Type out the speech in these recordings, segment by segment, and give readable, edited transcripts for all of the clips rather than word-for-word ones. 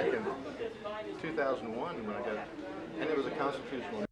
back in 2001 when I got, and it was a constitutional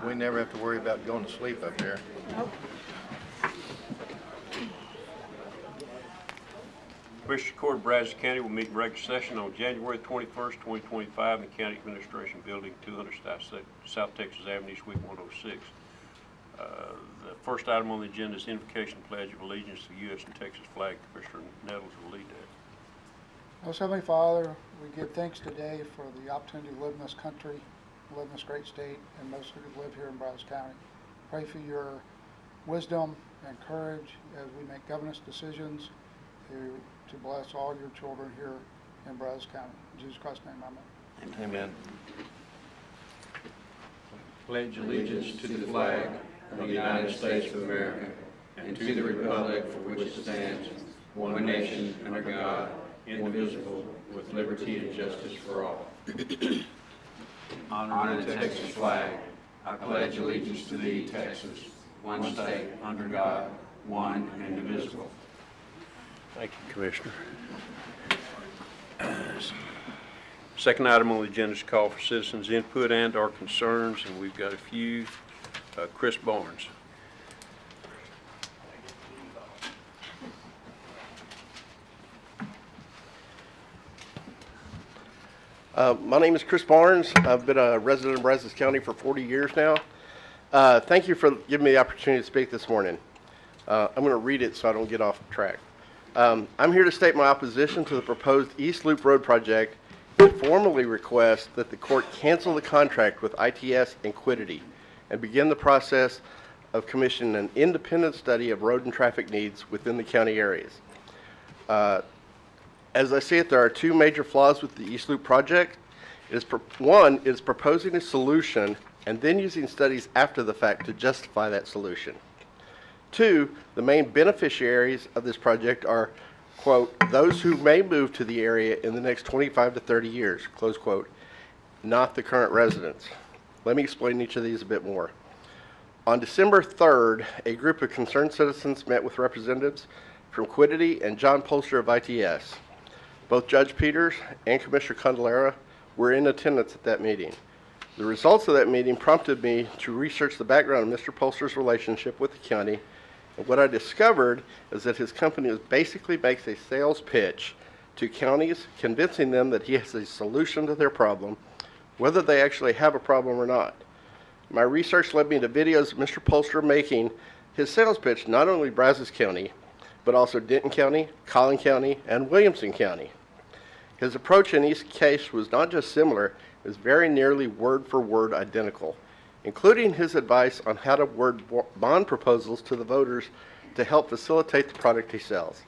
We never have to worry about going to sleep up there. Nope. Commissioners Court of Brazos County will meet in regular session on January 21st, 2025 in the County Administration Building, 200 South Texas Avenue, Suite 106. The first item on the agenda is invocation pledge of allegiance to the U.S. and Texas flag. Commissioner Nettles will lead that. Most Heavenly Father, we give thanks today for the opportunity to live in this country, live in this great state, and mostly to live here in Brazos County. Pray for your wisdom and courage as we make governance decisions to bless all your children here in Brazos County. In Jesus Christ's name, amen. Amen. Pledge allegiance to the flag of the United States of America and to the republic for which it stands, one nation under God, indivisible, with liberty and justice for all. Honor the Texas flag. I pledge allegiance to thee, Texas, one state, under God, one and indivisible. Thank you, Commissioner. Second item on the agenda is call for citizens' input and/or concerns, and we've got a few. Chris Barnes. My name is Chris Barnes. I've been a resident of Brazos County for 40 years now. Thank you for giving me the opportunity to speak this morning. I'm going to read it so I don't get off track. I'm here to state my opposition to the proposed East Loop Road project and formally request that the court cancel the contract with ITS and Quiddity and begin the process of commissioning an independent study of road and traffic needs within the county areas. As I see it, there are two major flaws with the East Loop project. One is proposing a solution and then using studies after the fact to justify that solution. Two, the main beneficiaries of this project are, quote, those who may move to the area in the next 25 to 30 years, close quote, not the current residents. Let me explain each of these a bit more. On December 3rd, a group of concerned citizens met with representatives from Quiddity and John Polster of ITS. Both Judge Peters and Commissioner Candelara were in attendance at that meeting. The results of that meeting prompted me to research the background of Mr. Polster's relationship with the county, and what I discovered is that his company basically makes a sales pitch to counties, convincing them that he has a solution to their problem, whether they actually have a problem or not. My research led me to videos of Mr. Polster making his sales pitch not only Brazos County, but also Denton County, Collin County, and Williamson County. His approach in each case was not just similar, it was very nearly word for word identical, including his advice on how to word bond proposals to the voters to help facilitate the product he sells.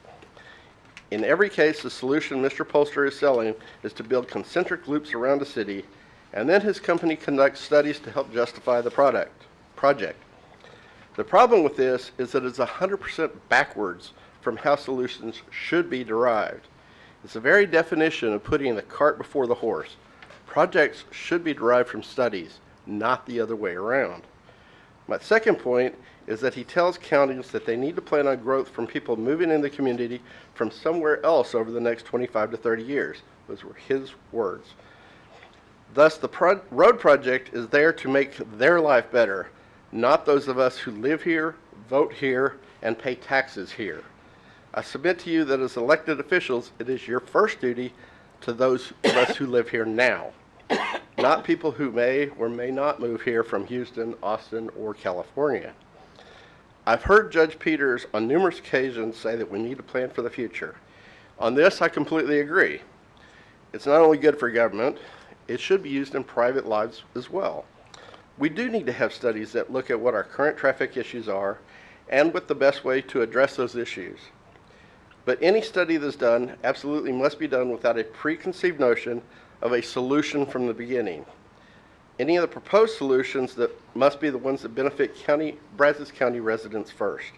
In every case, the solution Mr. Polster is selling is to build concentric loops around the city, and then his company conducts studies to help justify the project. The problem with this is that it's 100% backwards from how solutions should be derived. It's the very definition of putting the cart before the horse. Projects should be derived from studies, not the other way around. My second point is that he tells counties that they need to plan on growth from people moving in the community from somewhere else over the next 25 to 30 years. Those were his words. Thus, the road project is there to make their life better, not those of us who live here, vote here, and pay taxes here. I submit to you that as elected officials, it is your first duty to those of us who live here now, not people who may or may not move here from Houston, Austin, or California. I've heard Judge Peters on numerous occasions say that we need to plan for the future. On this, I completely agree. It's not only good for government, it should be used in private lives as well. We do need to have studies that look at what our current traffic issues are and what the best way to address those issues. But any study that's done absolutely must be done without a preconceived notion of a solution from the beginning. Any of the proposed solutions that must be the ones that benefit Brazos County residents first.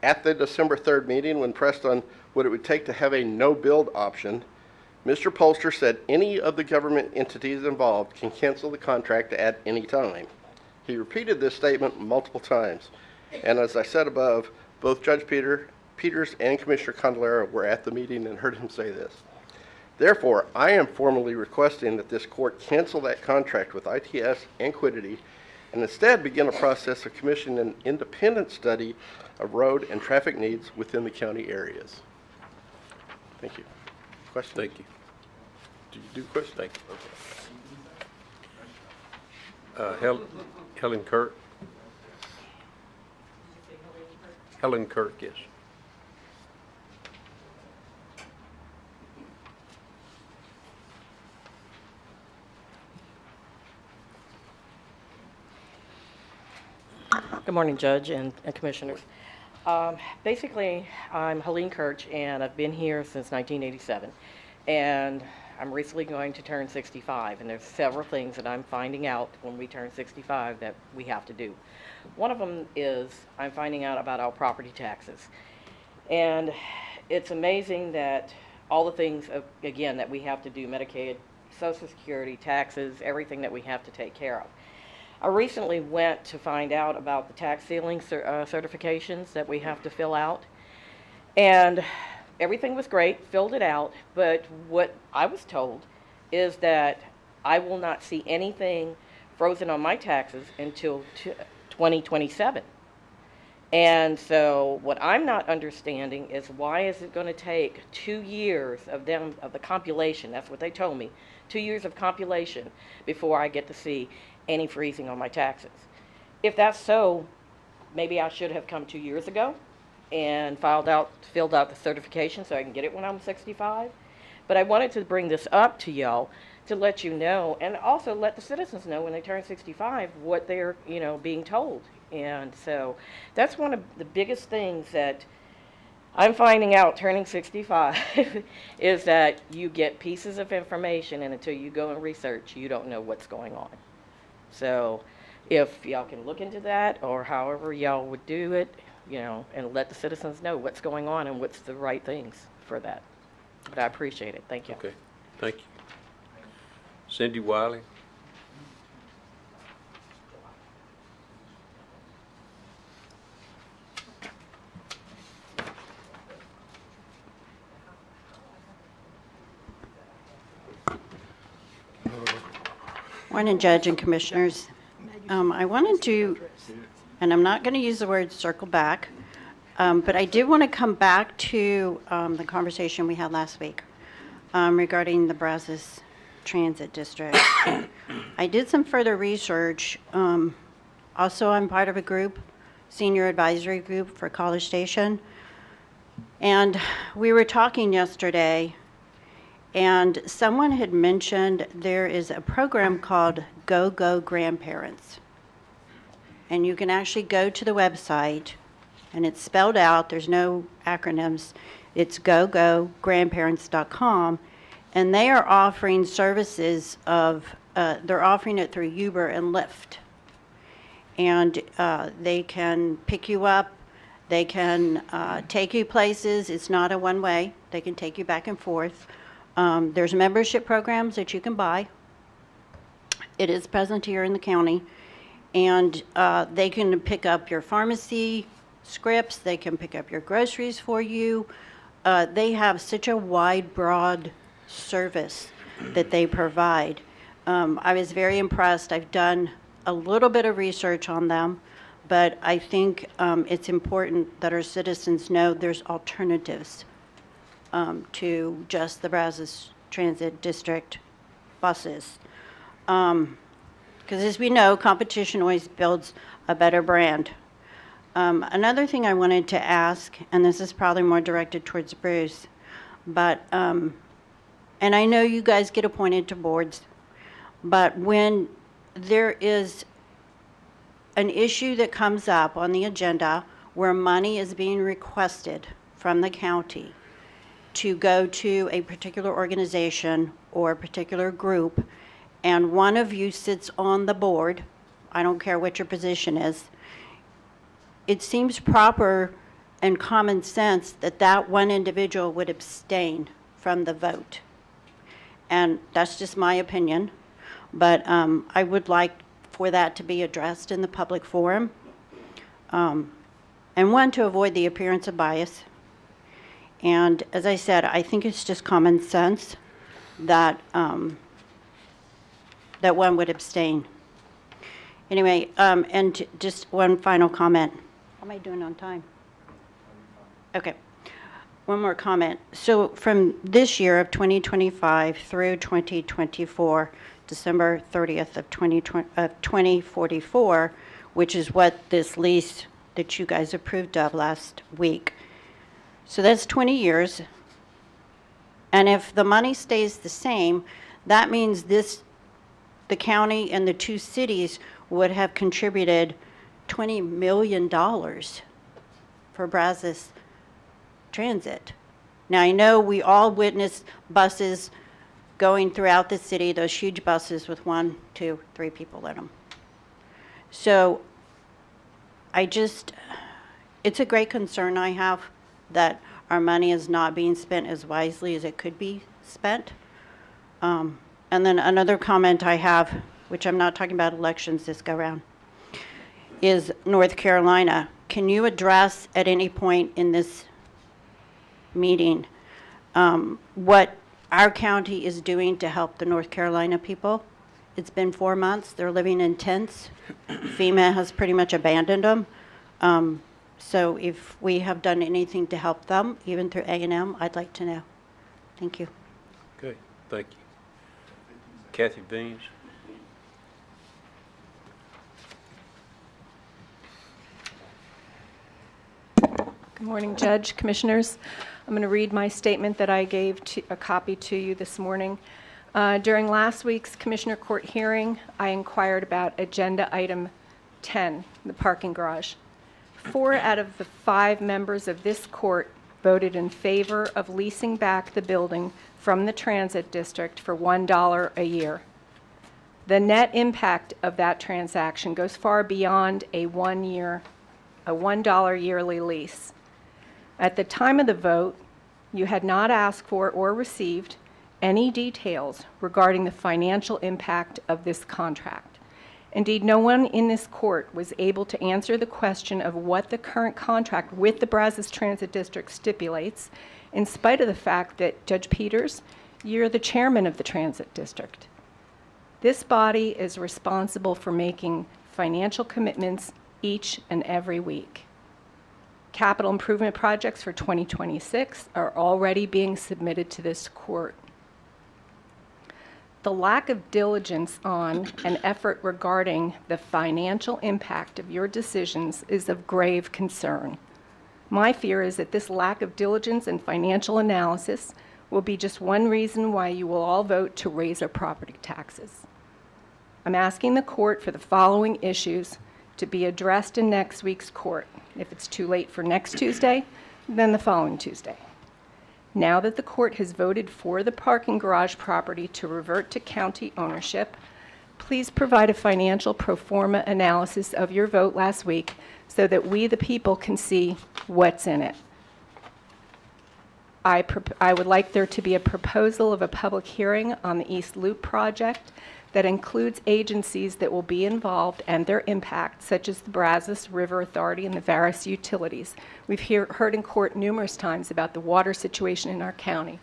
At the December 3rd meeting, when pressed on what it would take to have a no-build option, Mr. Polster said any of the government entities involved can cancel the contract at any time. He repeated this statement multiple times, and as I said above, both Judge Peters and Commissioner Candelara were at the meeting and heard him say this. Therefore, I am formally requesting that this court cancel that contract with ITS and Quiddity and instead begin a process of commissioning an independent study of road and traffic needs within the county areas. Thank you. Questions? Thank you. Do you do questions? Thank you. Helen Kirk. Helen Kirk, yes. Good morning, Judge and Commissioners. Basically, I'm Helene Kirch, and I've been here since 1987. And I'm recently going to turn 65, and there's several things that I'm finding out when we turn 65 that we have to do. One of them is I'm finding out about our property taxes. And it's amazing that all the things, again, that we have to do, Medicaid, Social Security, taxes, everything that we have to take care of. I recently went to find out about the tax ceiling certifications that we have to fill out, and everything was great, filled it out, but what I was told is that I will not see anything frozen on my taxes until 2027. And so what I'm not understanding is why is it going to take 2 years of the compilation, that's what they told me, 2 years of compilation before I get to see any freezing on my taxes. If that's so, maybe I should have come 2 years ago and filled out the certification so I can get it when I'm 65. But I wanted to bring this up to y'all to let you know, and also let the citizens know when they turn 65 what they're, being told. And so that's one of the biggest things that I'm finding out turning 65 is that you get pieces of information, and until you go and research, you don't know what's going on. So if y'all can look into that, or however y'all would do it, and let the citizens know what's going on and what's the right things for that. But I appreciate it. Thank you. Okay, thank you. Cindy Wiley. Morning, Judge and Commissioners. I wanted to, and I'm not going to use the word circle back, but I did want to come back to the conversation we had last week regarding the Brazos Transit District. I did some further research. Also, I'm part of a group, senior advisory group for College Station, and we were talking yesterday, and someone had mentioned there is a program called Go Go Grandparents. And you can actually go to the website, and it's spelled out, there's no acronyms. It's gogograndparents.com, and they are offering services they're offering it through Uber and Lyft. And they can pick you up, they can take you places. It's not a one-way, they can take you back and forth. There's membership programs that you can buy. It is present here in the county. And they can pick up your pharmacy scripts. They can pick up your groceries for you. They have such a wide, broad service that they provide. I was very impressed. I've done a little bit of research on them, but I think it's important that our citizens know there's alternatives to just the Brazos Transit District buses. Because as we know, competition always builds a better brand. Another thing I wanted to ask, and this is probably more directed towards Bruce, but, and I know you guys get appointed to boards, but when there is an issue that comes up on the agenda where money is being requested from the county to go to a particular organization or a particular group, and one of you sits on the board, I don't care what your position is, it seems proper and common sense that that one individual would abstain from the vote. And that's just my opinion, but I would like for that to be addressed in the public forum. And one, to avoid the appearance of bias. And as I said, I think it's just common sense that that one would abstain. Anyway, and just one final comment. How am I doing on time? Okay. One more comment. So from this year of 2025 through 2024, December 30th of 2044, which is what this lease that you guys approved of last week. So that's 20 years. And if the money stays the same, that means the county and the two cities would have contributed $20 million for Brazos Transit. Now, I know we all witnessed buses going throughout the city, those huge buses with 1, 2, 3 people in them. So it's a great concern I have that our money is not being spent as wisely as it could be spent. And then another comment I have, which I'm not talking about elections this go round, is North Carolina. Can you address at any point in this meeting what our county is doing to help the North Carolina people? It's been 4 months. They're living in tents. FEMA has pretty much abandoned them. So if we have done anything to help them, even through A&M, I'd like to know. Thank you. Okay, thank you. Kathy Beans. Good morning, Judge, Commissioners. I'm going to read my statement that I gave a copy to you this morning. During last week's Commissioner Court hearing, I inquired about Agenda Item 10, the parking garage. 4 out of the 5 members of this court voted in favor of leasing back the building from the transit district for $1 a year. The net impact of that transaction goes far beyond a $1 yearly lease. At the time of the vote, you had not asked for or received any details regarding the financial impact of this contract. Indeed, no one in this court was able to answer the question of what the current contract with the Brazos Transit District stipulates, in spite of the fact that, Judge Peters, you're the chairman of the transit district. This body is responsible for making financial commitments each and every week. Capital improvement projects for 2026 are already being submitted to this court. The lack of diligence on and effort regarding the financial impact of your decisions is of grave concern. My fear is that this lack of diligence and financial analysis will be just one reason why you will all vote to raise our property taxes. I'm asking the court for the following issues to be addressed in next week's court. If it's too late for next Tuesday, then the following Tuesday. Now that the court has voted for the parking garage property to revert to county ownership, please provide a financial pro forma analysis of your vote last week so that we, the people, can see what's in it. I would like there to be a proposal of a public hearing on the East Loop project that includes agencies that will be involved and their impact, such as the Brazos River Authority and the various utilities. We've heard in court numerous times about the water situation in our county.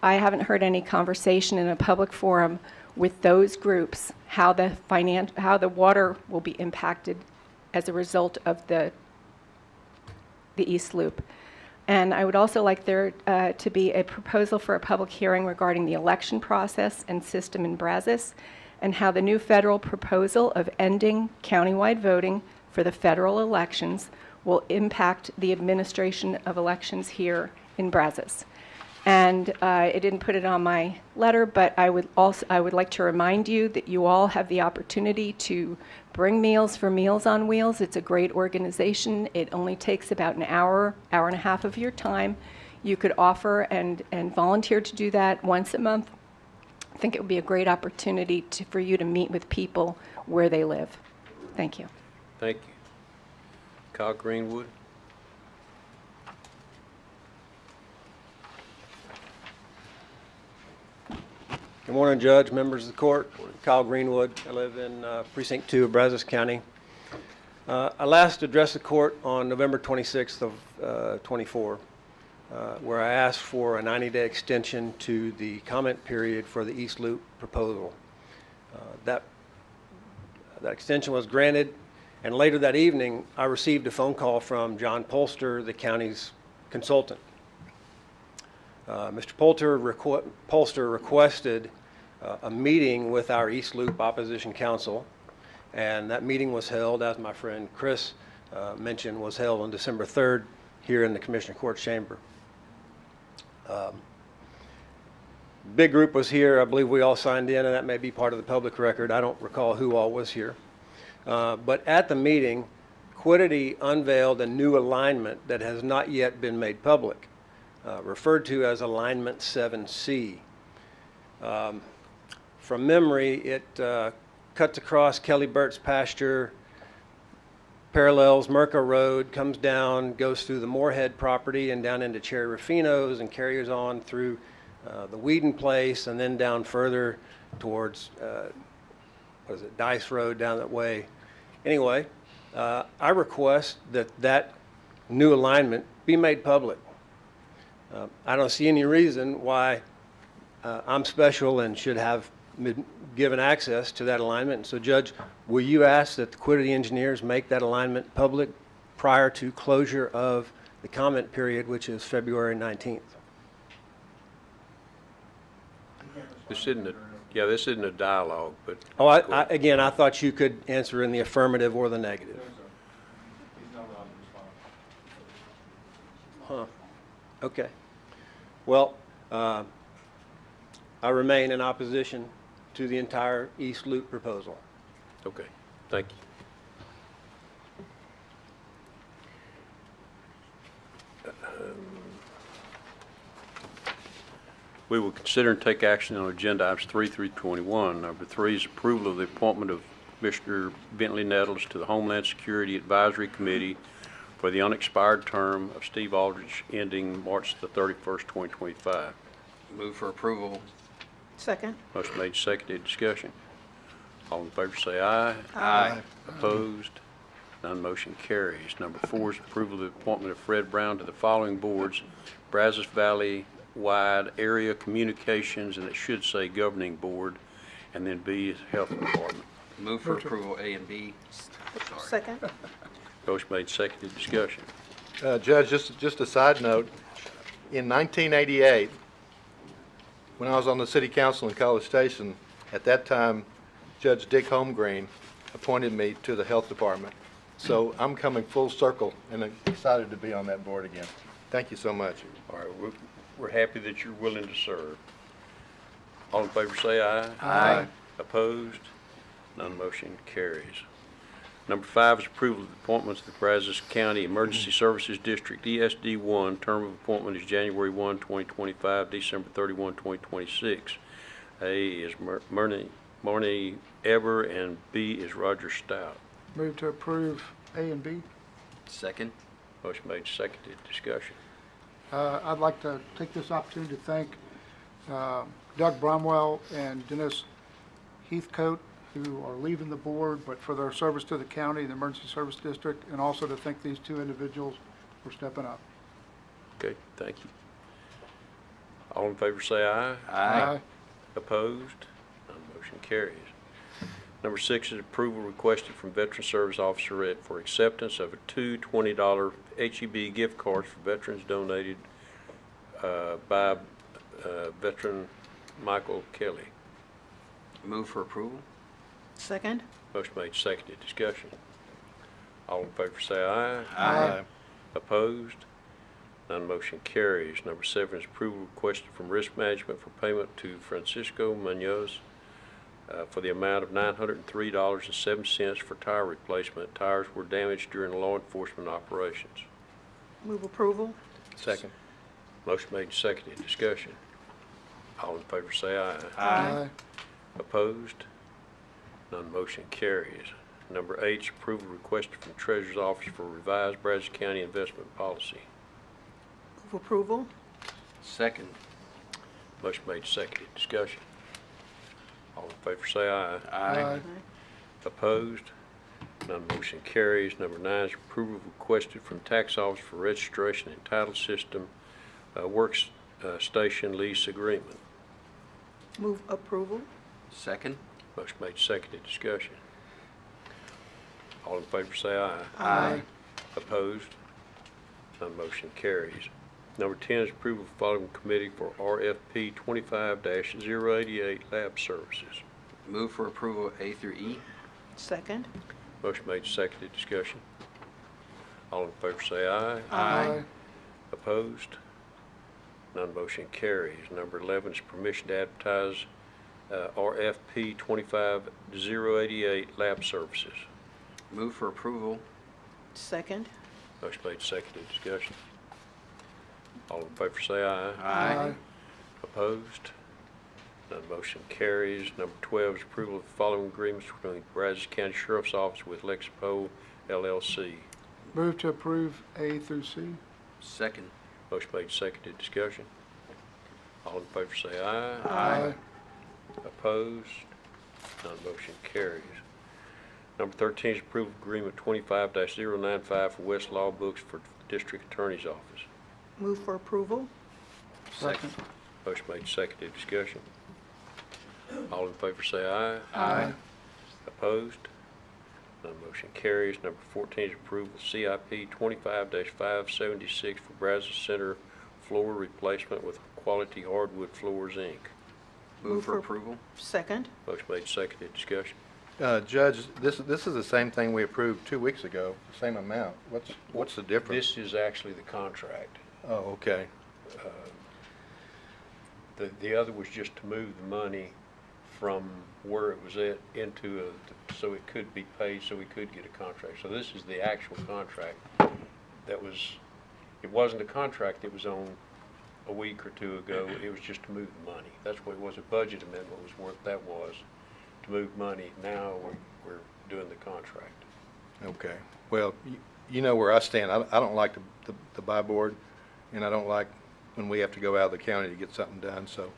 I haven't heard any conversation in a public forum with those groups how the water will be impacted as a result of the East Loop. And I would also like there to be a proposal for a public hearing regarding the election process and system in Brazos, and how the new federal proposal of ending countywide voting for the federal elections will impact the administration of elections here in Brazos. And I didn't put it on my letter, but I would like to remind you that you all have the opportunity to bring meals for Meals on Wheels. It's a great organization. It only takes about an hour, hour and a half of your time. You could offer and volunteer to do that once a month. I think it would be a great opportunity for you to meet with people where they live. Thank you. Thank you. Kyle Greenwood. Good morning, Judge, members of the court. Kyle Greenwood. I live in Precinct 2 of Brazos County. I last addressed the court on November 26th of 24, where I asked for a 90-day extension to the comment period for the East Loop proposal. That That extension was granted, and later that evening, I received a phone call from John Polster, the county's consultant. Mr. Polster requested a meeting with our East Loop Opposition Council, and that meeting was held, as my friend Chris mentioned, was held on December 3rd here in the Commissioner Court chamber. Big group was here. I believe we all signed in, and that may be part of the public record. I don't recall who all was here. But at the meeting, Quiddity unveiled a new alignment that has not yet been made public, referred to as Alignment 7C. From memory, it cuts across Kelly Burt's pasture, parallels Merca Road, comes down, goes through the Moorhead property and down into Cherry Rufino's and carries on through the Whedon Place and then down further towards, what is it, Dice Road down that way. Anyway, I request that that new alignment be made public. I don't see any reason why I'm special and should have been given access to that alignment. So, Judge, will you ask that the Quiddity engineers make that alignment public prior to closure of the comment period, which is February 19th? This isn't a dialogue, but. Oh, again, I thought you could answer in the affirmative or the negative. Huh. Okay. Well, I remain in opposition to the entire East Loop proposal. Okay, thank you. We will consider and take action on agenda items 3 through 21. Number 3 is approval of the appointment of Commissioner Bentley Nettles to the Homeland Security Advisory Committee for the unexpired term of Steve Aldrich ending March the 31st, 2025. Move for approval. Second. Motion made, seconded, discussion. All in favor say aye. Aye. Opposed? None motion carries. Number 4 is approval of the appointment of Fred Brown to the following boards: Brazos Valley Wide Area Communications, and it should say Governing Board, and then B is Health Department. Move for approval A and B. Second. Motion made, seconded, discussion. Judge, just a side note, in 1988, when I was on the city council in College Station, at that time, Judge Dick Holmgreen appointed me to the health department. So I'm coming full circle and I'm excited to be on that board again. Thank you so much. All right, we're happy that you're willing to serve. All in favor say aye. Aye. Opposed? None motion carries. Number 5 is approval of the appointments of the Brazos County Emergency Services District, ESD1. Term of appointment is January 1, 2025, December 31, 2026. A is Marnie Ever, and B is Roger Stout. Move to approve A and B. Second. Motion made, seconded, discussion. I'd like to take this opportunity to thank Doug Bromwell and Dennis Heathcote, who are leaving the board, but for their service to the county, the Emergency Service District, and also to thank these two individuals for stepping up. Okay, thank you. All in favor say aye. Aye. Opposed? None motion carries. Number 6 is approval requested from Veteran Service Officer for acceptance of two $20 HEB gift cards for veterans donated by veteran Michael Kelly. Move for approval. Second. Motion made, seconded, discussion. All in favor say aye. Aye. Opposed? None motion carries. Number 7 is approval requested from Risk Management for payment to Francisco Munoz for the amount of $903.07 for tire replacement. Tires were damaged during law enforcement operations. Move approval. Second. Motion made, seconded, discussion. All in favor say aye. Aye. Opposed? None motion carries. Number 8 is approval requested from Treasurer's Office for revised Brazos County investment policy. Move approval. Second. Motion made, seconded, discussion. All in favor say aye. Aye. Opposed? None motion carries. Number 9 is approval requested from Tax Office for registration and title system workstation lease agreement. Move approval. Second. Motion made, seconded, discussion. All in favor say aye. Aye. Opposed? None motion carries. Number 10 is approval of following committee for RFP 25-088 lab services. Move for approval A through E. Second. Motion made, seconded, discussion. All in favor say aye. Aye. Opposed? None motion carries. Number 11 is permission to advertise RFP 25-088 lab services. Move for approval. Second. Motion made, seconded, discussion. All in favor say aye. Aye. Opposed? None motion carries. Number 12 is approval of the following agreements between Brazos County Sheriff's Office with Lexipol LLC. Move to approve A through C. Second. Motion made, seconded, discussion. All in favor say aye. Aye. Opposed? None motion carries. Number 13 is approval of agreement 25-095 for West Law Books for District Attorney's Office. Move for approval. Second. Motion made, seconded, discussion. All in favor say aye. Aye. Opposed? None motion carries. Number 14 is approval of CIP 25-576 for Brazos Center floor replacement with Quality Hardwood Floors, Inc. Move for approval. Second. Motion made, seconded, discussion. Judge, this is the same thing we approved 2 weeks ago, same amount. What's the difference? This is actually the contract. Oh, okay. The other was just to move the money from where it was at into so it could be paid, so we could get a contract. So this is the actual contract that was, it wasn't a contract that was on a week or two ago. It was just to move the money. That's what it was. A budget amendment was what that was, to move money. Now we're doing the contract. Okay. Well, you know where I stand. I don't like the buy board, and I don't like when we have to go out of the county to get something done, so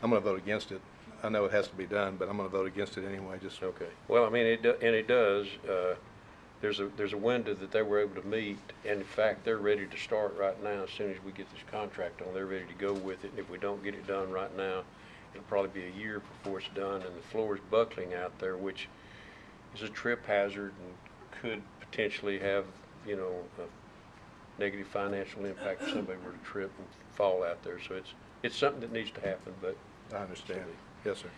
I'm going to vote against it. I know it has to be done, but I'm going to vote against it anyway, just. Okay. Well, I mean, it does. There's a window that they were able to meet, and in fact, they're ready to start right now. As soon as we get this contract on, they're ready to go with it. And if we don't get it done right now, it'll probably be a year before it's done. And the floor is buckling out there, which is a trip hazard and could potentially have, you know, a negative financial impact if somebody were to trip and fall out there. So it's something that needs to happen. But I understand. Yes, sir.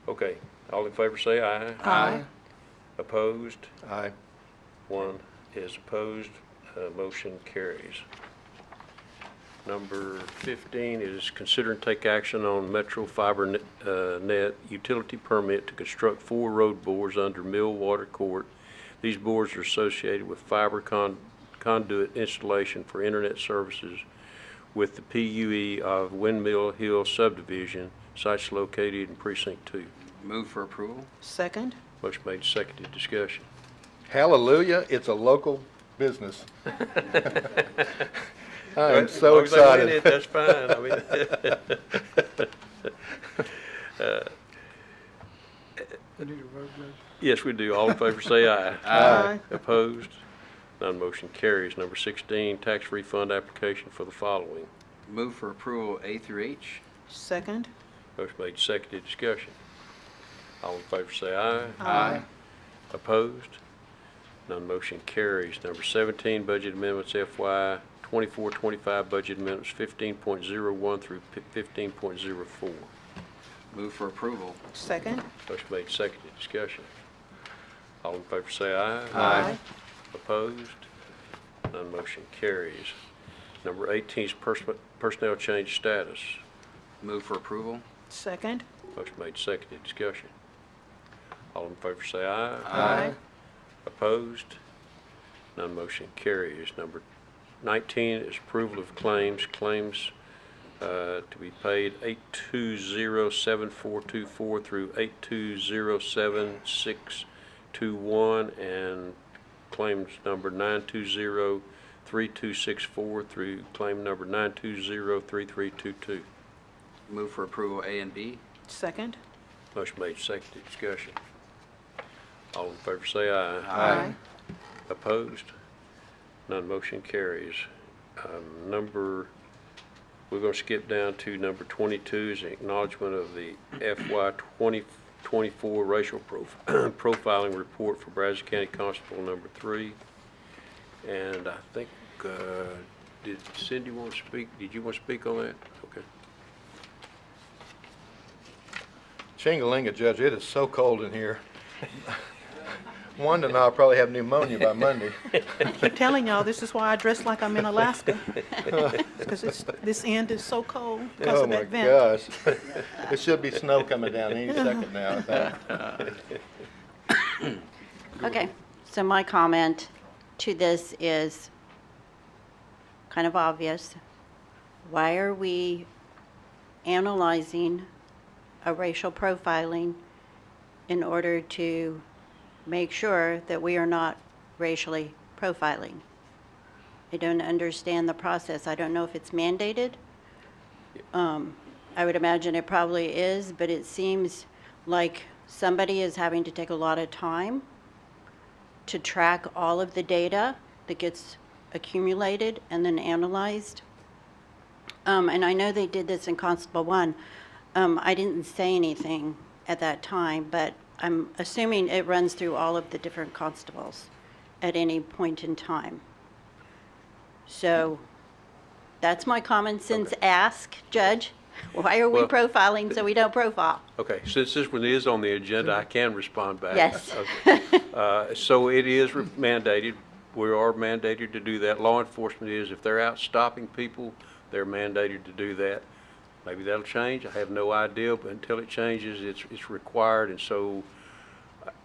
okay, all in favor say aye. Aye. Opposed? Aye. One is opposed. Motion carries. Number 15 is consider and take action on Metro Fiber Net utility permit to construct 4 road bores under Millwater Court. These bores are associated with fiber conduit installation for internet services with the PUE of Windmill Hill subdivision. Sites located in Precinct 2. Move for approval. Second. Motion made, seconded, discussion. Hallelujah, it's a local business. I am As so long as they win excited. it, that's fine. I mean, We need a vote, Judge. yes, we do. All in favor say aye. Aye. Opposed? None motion carries. Number 16, tax refund application for the following. Move for approval A through H. Second. Motion made, seconded, discussion. All in favor say aye. Aye. Opposed? None motion carries. Number 17, budget amendments FY 24-25 budget amendments 15.01 through 15.04. Move for approval. Second. Motion made, seconded, discussion. All in favor say aye. Aye. Opposed? None motion carries. Number 18 is personnel change status. Move for approval. Second. Motion made, seconded, discussion. All in favor say aye. Aye. Opposed? None motion carries. Number 19 is approval of claims. Claims to be paid 8207424 through 8207621, and claims number 9203264 through claim number 9203322. Move for approval A and B. Second. Motion made, seconded, discussion. All in favor say aye. Aye. Opposed? None motion carries. We're going to skip down to number 22 is an acknowledgement of the FY 24 racial profiling report for Brazos County Constable number 3. And I think, did Cindy want to speak? Did you want to speak on that? Okay. Chingalinga, Judge, it is so cold in here. Wanda and I'll probably have pneumonia by Monday. I keep telling y'all, this is why I dress like I'm in Alaska. Because this end is so cold because Oh of my that vent. gosh. There should be snow coming down any second now, I think. Okay, so my comment to this is kind of obvious. Why are we analyzing a racial profiling in order to make sure that we are not racially profiling? I don't understand the process. I don't know if it's mandated. I would imagine it probably is, but it seems like somebody is having to take a lot of time to track all of the data that gets accumulated and then analyzed. And I know they did this in Constable 1. I didn't say anything at that time, but I'm assuming it runs through all of the different constables at any point in time. So that's my common sense ask, Judge. Why are we Well- profiling so we don't profile? Okay, since this one is on the agenda, I can respond back. Yes. Okay. So it is mandated. We are mandated to do that. Law enforcement is, if they're out stopping people, they're mandated to do that. Maybe that'll change. I have no idea, but until it changes, it's required. And so,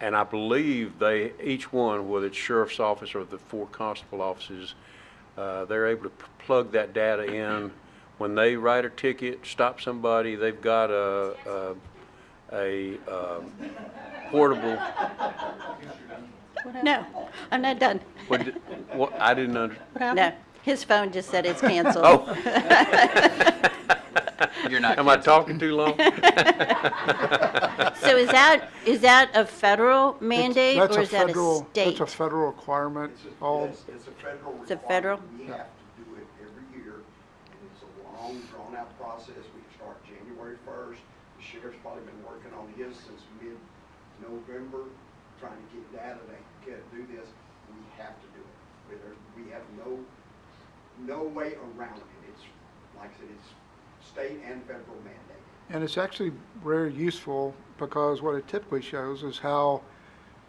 and I believe each one, whether it's sheriff's office or the 4 constable offices, they're able to plug that data in. When they write a ticket, stop somebody, they've got a portable. No, I'm not done. What I didn't understand. No, his phone just said it's canceled. Oh. You're not Am I talking too long? So is that a federal mandate That's or is that a state? That's a federal requirement. All, It's a federal requirement. It's a federal? We have to do it every year, and it's a long, drawn-out process. We start January 1st. The sheriff's probably been working on his since mid-November, trying to get data to do this. We have to do it. We have no way around it. It's, like I said, it's state and federal mandate. and it's actually very useful because what it typically shows is how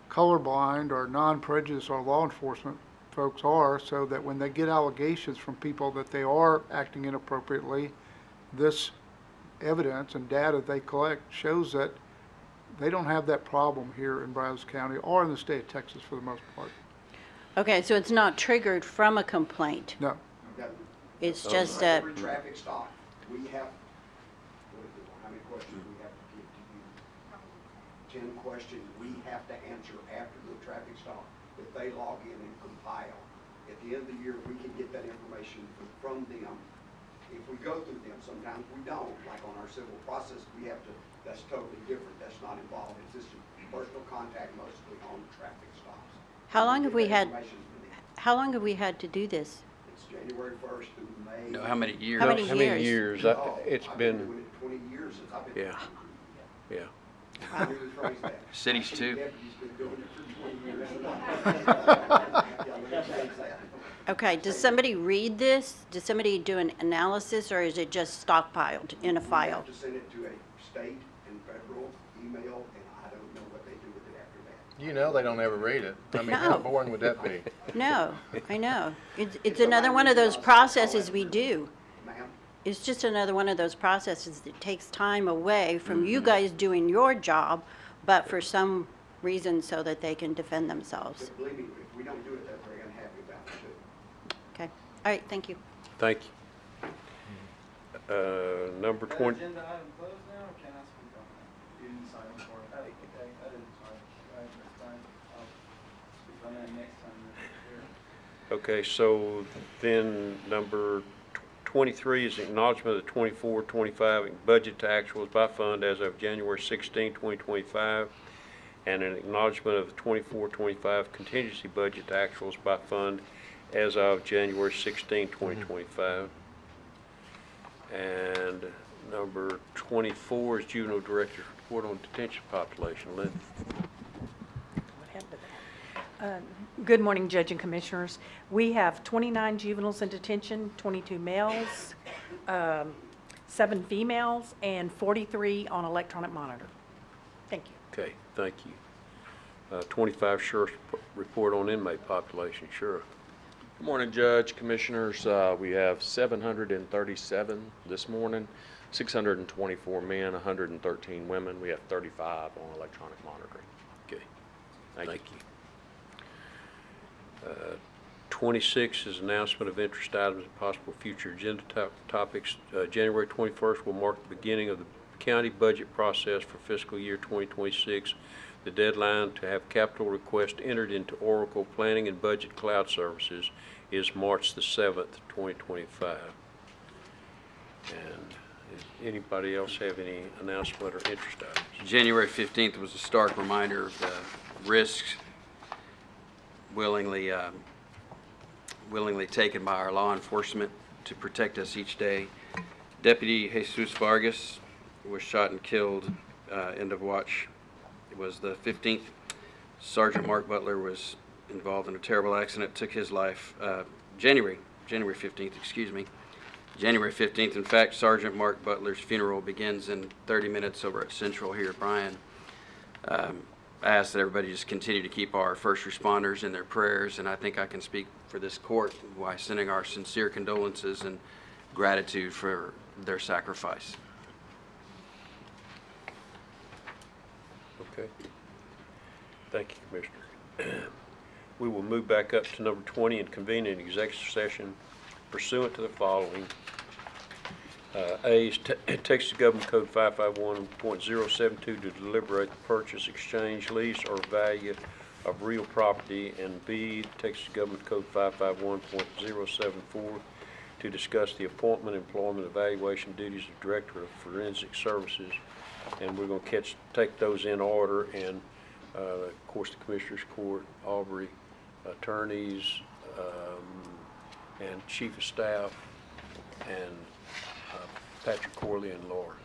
colorblind or non-prejudiced our law enforcement folks are, so that when they get allegations from people that they are acting inappropriately, this evidence and data they collect shows that they don't have that problem here in Brazos County or in the state of Texas for the most part. Okay, so it's not triggered from a complaint. No. It's just a, Every traffic stop, we have, how many questions we have to give to you? 10 questions we have to answer after the traffic stop that they log in and compile. At the end of the year, we can get that information from them. If we go through them, sometimes we don't. Like on our civil process, we have to, that's totally different. That's not involved. It's just personal contact mostly on traffic stops. how long have we had, Information from them. how long have we had to do this? It's January 1st through May. No, how many years? How many How many years? years? Oh, It's I've been been, doing it 20 years since I've been. yeah, yeah. Let me rephrase that. Cities too. Deputy's been doing it for 20 years. Yeah, let me change that. Okay, does somebody read this? Does somebody do an analysis or is it just stockpiled in a We file? have to send it to a state and federal email, and I don't know what they do with it after that. You know they don't ever read it. I mean, how No. boring would that be? No, I know. It's another one of those processes we do. Ma'am? It's just another one of those processes that takes time away from you guys doing your job, but for some reason so that they can defend themselves. But believe me, if we don't do it, they're very unhappy about it too. Okay, all right, thank you. Thank you. Number 20, Agenda item closed now, or can I speak on that? You didn't sign up for it. Okay, I didn't sign it. Right, that's fine. I'll speak on that next time. Sure. okay, so then number 23 is acknowledgement of the 24-25 budget to actuals by fund as of January 16, 2025, and an acknowledgement of the 24-25 contingency budget to actuals by fund as of January 16, 2025. And Number 24 is Juvenile Director's Report on Detention Population. Lynn? What happened to that? Good morning, Judge and Commissioners. We have 29 juveniles in detention, 22 males, 7 females, and 43 on electronic monitor. Thank you. Okay, thank you. 25, Sheriff's Report on Inmate Population. Sheriff? Good morning, Judge, Commissioners. We have 737 this morning, 624 men, 113 women. We have 35 on electronic monitoring. Okay, Thank you. you. 26 is announcement of interest items and possible future agenda topics. January 21st will mark the beginning of the county budget process for fiscal year 2026. The deadline to have capital requests entered into Oracle Planning and Budget Cloud Services is March the 7th, 2025. And does anybody else have any announcement or interest items? January 15th was a stark reminder of the risks willingly taken by our law enforcement to protect us each day. Deputy Jesus Vargas was shot and killed end of watch. It was the 15th. Sergeant Mark Butler was involved in a terrible accident, took his life January 15th, excuse me. January 15th. In fact, Sergeant Mark Butler's funeral begins in 30 minutes over at Central here at Bryan. I ask that everybody just continue to keep our first responders in their prayers, and I think I can speak for this court by sending our sincere condolences and gratitude for their sacrifice. Okay. Thank you, Commissioner. We will move back up to number 20 and convene an executive session pursuant to the following. A is Texas Government Code 551.072 to deliberate the purchase, exchange, lease, or value of real property, and B, Texas Government Code 551.074 to discuss the appointment, employment, evaluation duties of Director of Forensic Services. And we're going to take those in order, and of course the Commissioners Court, Aubrey, attorneys, and Chief of Staff, and Patrick Corley and Laura.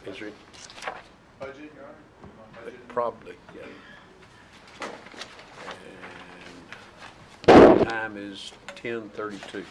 Is there? Budget, Your Honor? Budget? Probably, yeah. And time is 10:32.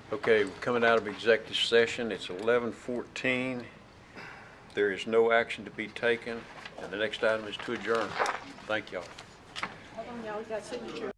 Okay, we're coming out of executive session. It's 11:14. There is no action to be taken, and the next item is to adjourn. Thank y'all. Hold on, y'all, we got signature.